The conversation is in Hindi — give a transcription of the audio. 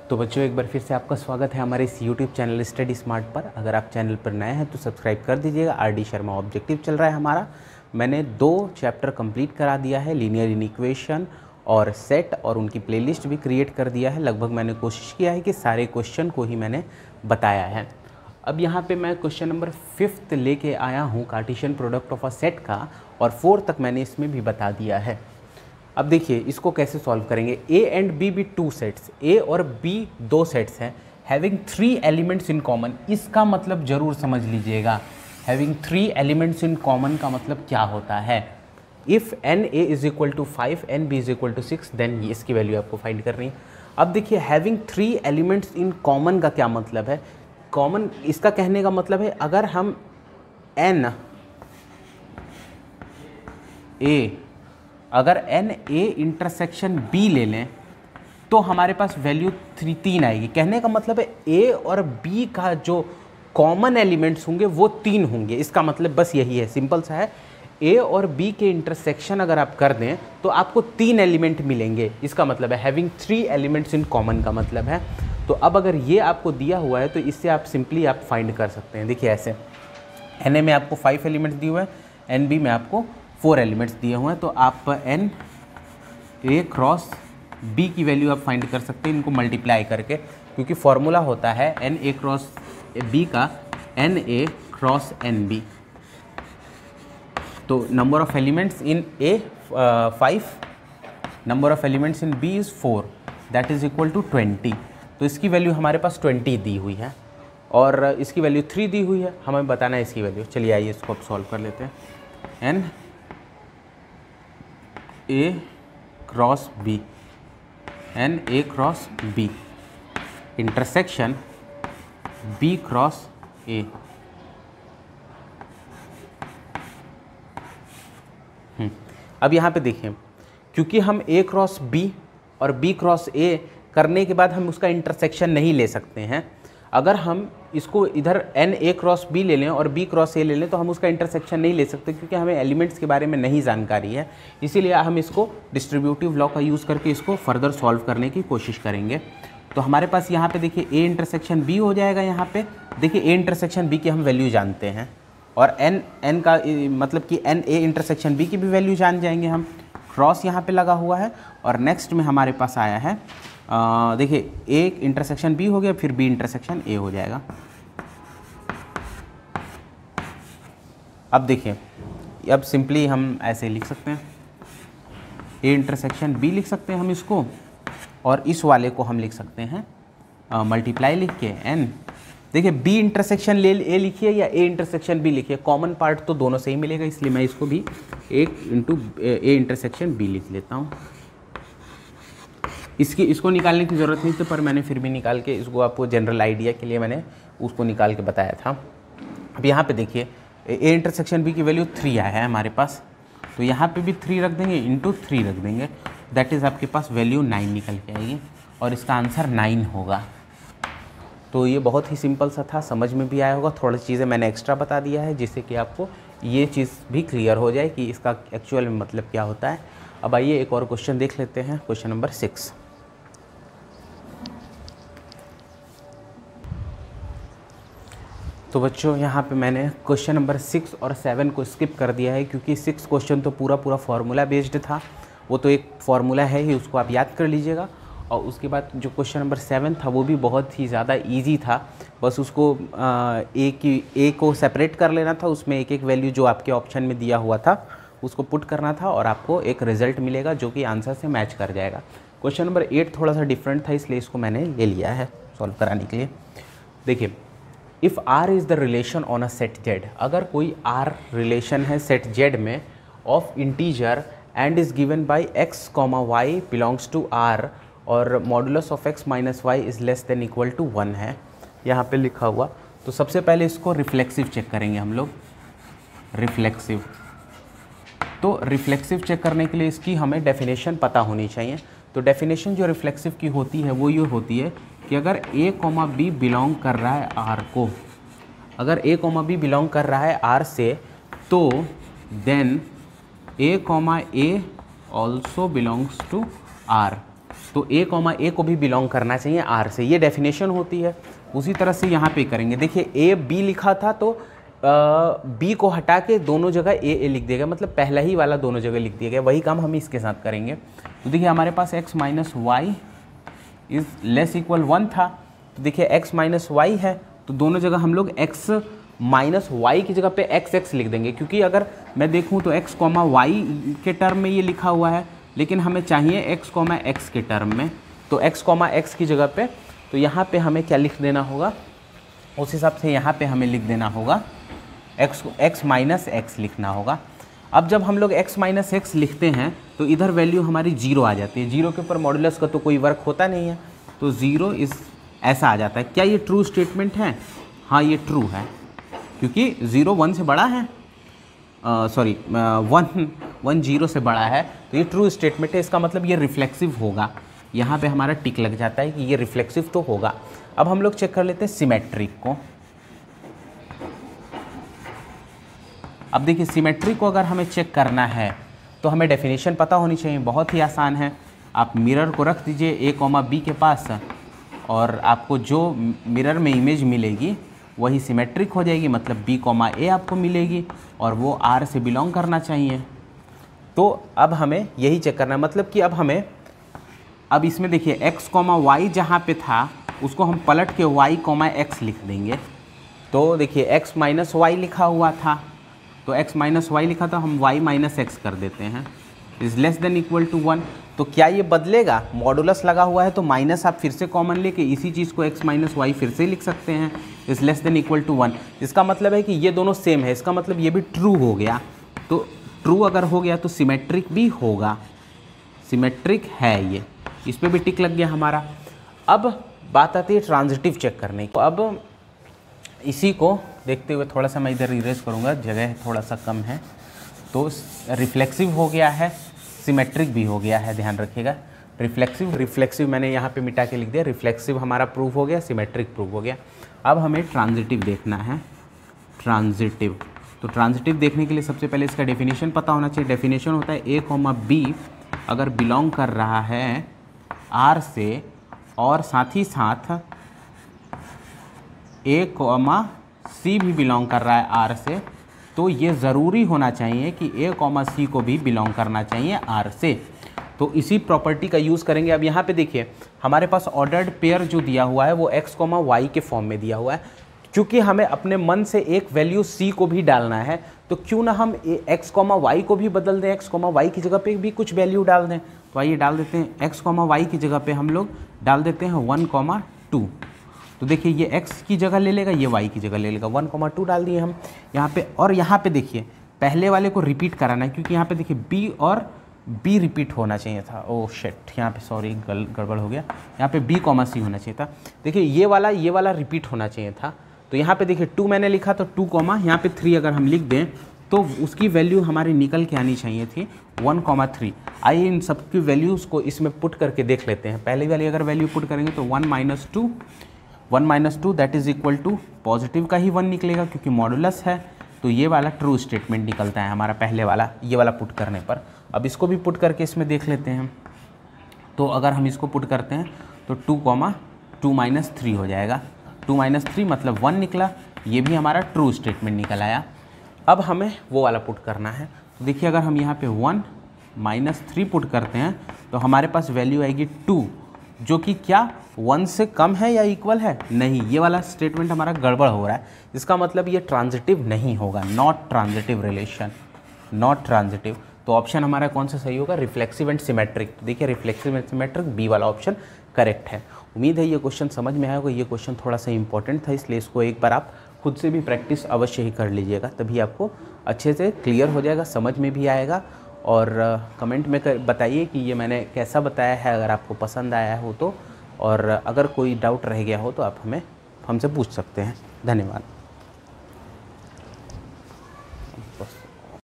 तो बच्चों एक बार फिर से आपका स्वागत है हमारे इस यूट्यूब चैनल स्टडी स्मार्ट पर। अगर आप चैनल पर नए हैं तो सब्सक्राइब कर दीजिएगा। आरडी शर्मा ऑब्जेक्टिव चल रहा है हमारा। मैंने 2 चैप्टर कंप्लीट करा दिया है, लीनियर इक्वेशन और सेट, और उनकी प्लेलिस्ट भी क्रिएट कर दिया है। लगभग मैंने कोशिश किया है कि सारे क्वेश्चन को ही मैंने बताया है। अब यहाँ पे मैं क्वेश्चन नंबर 5 लेके आया हूँ Cartesian product of a set का, और 4 तक मैंने इसमें भी बता दिया है। अब देखिए इसको कैसे सॉल्व करेंगे। ए एंड बी भी 2 सेट्स, ए और बी 2 सेट्स हैं, हैविंग 3 एलिमेंट्स इन कॉमन। इसका मतलब ज़रूर समझ लीजिएगा, हैविंग 3 एलिमेंट्स इन कॉमन का मतलब क्या होता है। If n A is equal to 5 n B is equal to 6, then इसकी वैल्यू आपको फाइंड करनी है। अब देखिए हैविंग 3 एलिमेंट्स इन कॉमन का क्या मतलब है। कॉमन, इसका कहने का मतलब है अगर हम एन ए इंटरसेक्शन बी ले लें तो हमारे पास वैल्यू 3 आएगी। कहने का मतलब है ए और बी का जो कॉमन एलिमेंट्स होंगे वो 3 होंगे। इसका मतलब बस यही है, सिंपल सा है। ए और बी के इंटरसेक्शन अगर आप कर दें तो आपको 3 एलिमेंट मिलेंगे। इसका मतलब है हैविंग 3 एलिमेंट्स इन कॉमन का मतलब है। तो अब अगर ये आपको दिया हुआ है तो इससे आप सिंपली आप फाइंड कर सकते हैं। देखिए ऐसे, एन ए में आपको 5 एलिमेंट्स दिए हुए हैं, एन बी में आपको 4 एलिमेंट्स दिए हुए हैं। तो आप एन ए क्रॉस बी की वैल्यू आप फाइंड कर सकते हैं इनको मल्टीप्लाई करके, क्योंकि फॉर्मूला होता है एन ए क्रॉस बी का n A cross n B. तो number of elements in A 5, number of elements in B is 4, that is equal to 20। तो इसकी वैल्यू हमारे पास 20 दी हुई है और इसकी वैल्यू 3 दी हुई है, हमें बताना है इसकी वैल्यू। चलिए आइए इसको अब सॉल्व कर लेते हैं। N A cross B, n A cross B intersection B cross A. अब यहाँ पे देखें, क्योंकि हम ए क्रॉस बी और बी क्रॉस ए करने के बाद हम उसका इंटरसेक्शन नहीं ले सकते हैं। अगर हम इसको इधर एन ए क्रॉस बी ले लें और बी क्रॉस ए ले लें तो हम उसका इंटरसेक्शन नहीं ले सकते, क्योंकि हमें एलिमेंट्स के बारे में नहीं जानकारी है। इसीलिए हम इसको डिस्ट्रीब्यूटिव लॉ का यूज़ करके इसको फर्दर सॉल्व करने की कोशिश करेंगे। तो हमारे पास यहाँ पे देखिए ए इंटरसेक्शन बी हो जाएगा। यहाँ पे देखिए ए इंटरसेक्शन बी की हम वैल्यू जानते हैं, और एन का मतलब कि एन ए इंटरसेक्शन बी की भी वैल्यू जान जाएंगे हम। क्रॉस यहाँ पे लगा हुआ है, और नेक्स्ट में हमारे पास आया है देखिए ए इंटरसेक्शन बी हो गया, फिर बी इंटरसेक्शन ए हो जाएगा। अब देखिए, अब सिंपली हम ऐसे लिख सकते हैं, ए इंटरसेक्शन बी लिख सकते हैं हम इसको, और इस वाले को हम लिख सकते हैं मल्टीप्लाई लिख के एन। देखिए बी इंटरसेक्शन ले ए लिखिए या ए इंटरसेक्शन बी लिखिए, कॉमन पार्ट तो दोनों से ही मिलेगा, इसलिए मैं इसको भी ए इंटरसेक्शन बी लिख लेता हूँ। इसको निकालने की ज़रूरत नहीं थी, पर मैंने फिर भी निकाल के इसको आपको जनरल आइडिया के लिए मैंने उसको निकाल के बताया था। अब यहाँ पे देखिए ए इंटरसेक्शन बी की वैल्यू 3 आया है हमारे पास, तो यहाँ पे भी 3 रख देंगे, इंटू 3 रख देंगे, दैट इज़ आपके पास वैल्यू 9 निकल के आएगी, और इसका आंसर 9 होगा। तो ये बहुत ही सिंपल सा था, समझ में भी आया होगा। थोड़ी चीज़ें मैंने एक्स्ट्रा बता दिया है जिससे कि आपको ये चीज़ भी क्लियर हो जाए कि इसका एक्चुअल में मतलब क्या होता है। अब आइए एक और क्वेश्चन देख लेते हैं, क्वेश्चन नंबर 6। तो बच्चों यहाँ पे मैंने क्वेश्चन नंबर 6 और 7 को स्किप कर दिया है, क्योंकि 6 क्वेश्चन तो पूरा फार्मूला बेस्ड था। वो तो एक फार्मूला है ही, उसको आप याद कर लीजिएगा। और उसके बाद जो क्वेश्चन नंबर 7 था वो भी बहुत ही ज़्यादा इजी था। बस उसको ए को सेपरेट कर लेना था, उसमें एक वैल्यू जो आपके ऑप्शन में दिया हुआ था उसको पुट करना था, और आपको एक रिजल्ट मिलेगा जो कि आंसर से मैच कर जाएगा। क्वेश्चन नंबर 8 थोड़ा सा डिफरेंट था, इसलिए इसको मैंने ले लिया है सॉल्व कराने के लिए। देखिए, if R is the relation on a set Z, अगर कोई आर रिलेशन है सेट जेड में of integer and is given by x comma y belongs to R, और modulus of x minus Y is less than equal to 1 है यहाँ पे लिखा हुआ। तो सबसे पहले इसको रिफ्लेक्सिव चेक करेंगे हम लोग, रिफ्लेक्सिव। तो रिफ्लेक्सिव चेक करने के लिए इसकी हमें डेफिनेशन पता होनी चाहिए। तो डेफिनेशन जो रिफ्लेक्सिव की होती है वो ये होती है कि अगर ए कॉमा बी बिलोंग कर रहा है आर को, अगर ए कॉमा बी बिलोंग कर रहा है आर से, तो then A comma A also belongs to R. तो a कॉमा a को भी बिलोंग करना चाहिए R से, ये डेफिनेशन होती है। उसी तरह से यहाँ पे करेंगे, देखिए a b लिखा था तो b को हटा के दोनों जगह a लिख दिया गया, मतलब पहला ही वाला दोनों जगह लिख दिया गया। वही काम हम इसके साथ करेंगे। तो देखिए हमारे पास x minus Y is less equal 1 था, तो देखिए x माइनस वाई है, तो दोनों जगह हम लोग x माइनस वाई की जगह पे x लिख देंगे, क्योंकि अगर मैं देखूँ तो x कॉमा वाई के टर्म में ये लिखा हुआ है, लेकिन हमें चाहिए x कॉमा एक्स के टर्म में। तो x कॉमा एक्स की जगह पे तो यहाँ पे हमें क्या लिख देना होगा, उस हिसाब से यहाँ पे हमें लिख देना होगा x माइनस एक्स लिखना होगा। अब जब हम लोग x माइनस एक्स लिखते हैं तो इधर वैल्यू हमारी 0 आ जाती है। 0 के ऊपर मॉडुलस का तो कोई वर्क होता नहीं है, तो 0 इस ऐसा आ जाता है। क्या ये ट्रू स्टेटमेंट है? हाँ ये ट्रू है, क्योंकि 0 1 से बड़ा है, सॉरी 1 0 से बड़ा है, तो ये ट्रू स्टेटमेंट है। इसका मतलब ये रिफ्लेक्सिव होगा। यहाँ पे हमारा टिक लग जाता है कि ये रिफ्लेक्सिव तो होगा। अब हम लोग चेक कर लेते हैं सिमेट्रिक को। अब देखिए सिमेट्रिक को अगर हमें चेक करना है तो हमें डेफिनेशन पता होनी चाहिए। बहुत ही आसान है, आप मिरर को रख दीजिए a कॉमा b के पास, और आपको जो मिरर में इमेज मिलेगी वही सिमेट्रिक हो जाएगी, मतलब b कॉमा a आपको मिलेगी और वो R से बिलोंग करना चाहिए। तो अब हमें यही चेक करना है, मतलब कि अब इसमें देखिए x कॉमा वाई जहाँ पे था उसको हम पलट के y कॉमा एक्स लिख देंगे। तो देखिए x माइनस वाई लिखा हुआ था, तो x माइनस वाई लिखा था, हम y माइनस एक्स कर देते हैं, is less than equal to 1। तो क्या ये बदलेगा? मॉडुलस लगा हुआ है तो माइनस आप फिर से कॉमन लेके इसी चीज़ को x माइनस वाई फिर से लिख सकते हैं, is less than equal to 1। इसका मतलब है कि ये दोनों सेम है, इसका मतलब ये भी ट्रू हो गया। तो ट्रू अगर हो गया तो सिमेट्रिक भी होगा, सिमेट्रिक है ये, इस पर भी टिक लग गया हमारा। अब बात आती है ट्रांजिटिव चेक करने की। अब इसी को देखते हुए थोड़ा सा मैं इधर इरेज करूँगा, जगह थोड़ा सा कम है। तो रिफ्लेक्सिव हो गया है, सिमेट्रिक भी हो गया है, ध्यान रखिएगा। रिफ्लेक्सिव मैंने यहाँ पे मिटा के लिख दिया, रिफ्लेक्सिव हमारा प्रूव हो गया, सिमेट्रिक प्रूव हो गया। अब हमें ट्रांजिटिव देखना है, ट्रांजिटिव। तो ट्रांजिटिव देखने के लिए सबसे पहले इसका डेफिनेशन पता होना चाहिए। डेफिनेशन होता है a कॉमा b अगर बिलोंग कर रहा है R से और साथ ही साथ a कॉमा c भी बिलोंग कर रहा है R से, तो ये ज़रूरी होना चाहिए कि a कॉमा c को भी बिलोंग करना चाहिए R से। तो इसी प्रॉपर्टी का यूज़ करेंगे। अब यहाँ पे देखिए हमारे पास ऑर्डर्ड पेयर जो दिया हुआ है वो x कॉमा वाई के फॉर्म में दिया हुआ है। क्योंकि हमें अपने मन से एक वैल्यू c को भी डालना है, तो क्यों ना हम x कॉमा वाई को भी बदल दें, x कॉमा वाई की जगह पे भी कुछ वैल्यू डाल दें। तो आइए डाल देते हैं, x कॉमा वाई की जगह पे हम लोग डाल देते हैं 1 कॉमा 2। तो देखिए ये x की जगह ले लेगा, ये y की जगह ले लेगा, 1 कॉमा 2 डाल दिए हम यहाँ पे। और यहाँ पे देखिए पहले वाले को रिपीट कराना है, क्योंकि यहाँ पे देखिए b और b रिपीट होना चाहिए था। ओह शिट, यहाँ पे सॉरी गड़बड़ हो गया, यहाँ पे b कॉमा c होना चाहिए था। देखिए ये वाला रिपीट होना चाहिए था। तो यहाँ पे देखिए 2 मैंने लिखा, तो 2 कॉमा यहाँ पे 3 अगर हम लिख दें तो उसकी वैल्यू हमारी निकल के आनी चाहिए थी 1 कॉमा 3। आइए इन सब की वैल्यूज़ को इसमें पुट करके देख लेते हैं। पहले वाली अगर वैल्यू पुट करेंगे तो 1 minus 2 that is equal to positive का ही 1 निकलेगा, क्योंकि मॉडुलस है। तो ये वाला ट्रू स्टेटमेंट निकलता है हमारा पहले वाला, ये वाला पुट करने पर। अब इसको भी पुट करके इसमें देख लेते हैं। तो अगर हम इसको पुट करते हैं तो 2 कॉमा 2 माइनस 3 हो जाएगा। 2 माइनस 3 मतलब 1 निकला, ये भी हमारा ट्रू स्टेटमेंट निकल आया। अब हमें वो वाला पुट करना है। तो देखिए अगर हम यहाँ पे 1 माइनस 3 पुट करते हैं तो हमारे पास वैल्यू आएगी 2, जो कि क्या 1 से कम है या इक्वल है? नहीं, ये वाला स्टेटमेंट हमारा गड़बड़ हो रहा है। इसका मतलब ये ट्रांजिटिव नहीं होगा, not transitive relation, not transitive. तो ऑप्शन हमारा कौन सा सही होगा? Reflexive and symmetric. तो देखिए रिफ्लेक्सिव एंड सिमेट्रिक बी वाला ऑप्शन करेक्ट है। उम्मीद है ये क्वेश्चन समझ में आया होगा। ये क्वेश्चन थोड़ा सा इंपॉर्टेंट था, इसलिए इसको एक बार आप खुद से भी प्रैक्टिस अवश्य ही कर लीजिएगा, तभी आपको अच्छे से क्लियर हो जाएगा, समझ में भी आएगा। और कमेंट में बताइए कि ये मैंने कैसा बताया है, अगर आपको पसंद आया हो तो। और अगर कोई डाउट रह गया हो तो आप हमसे पूछ सकते हैं। धन्यवाद।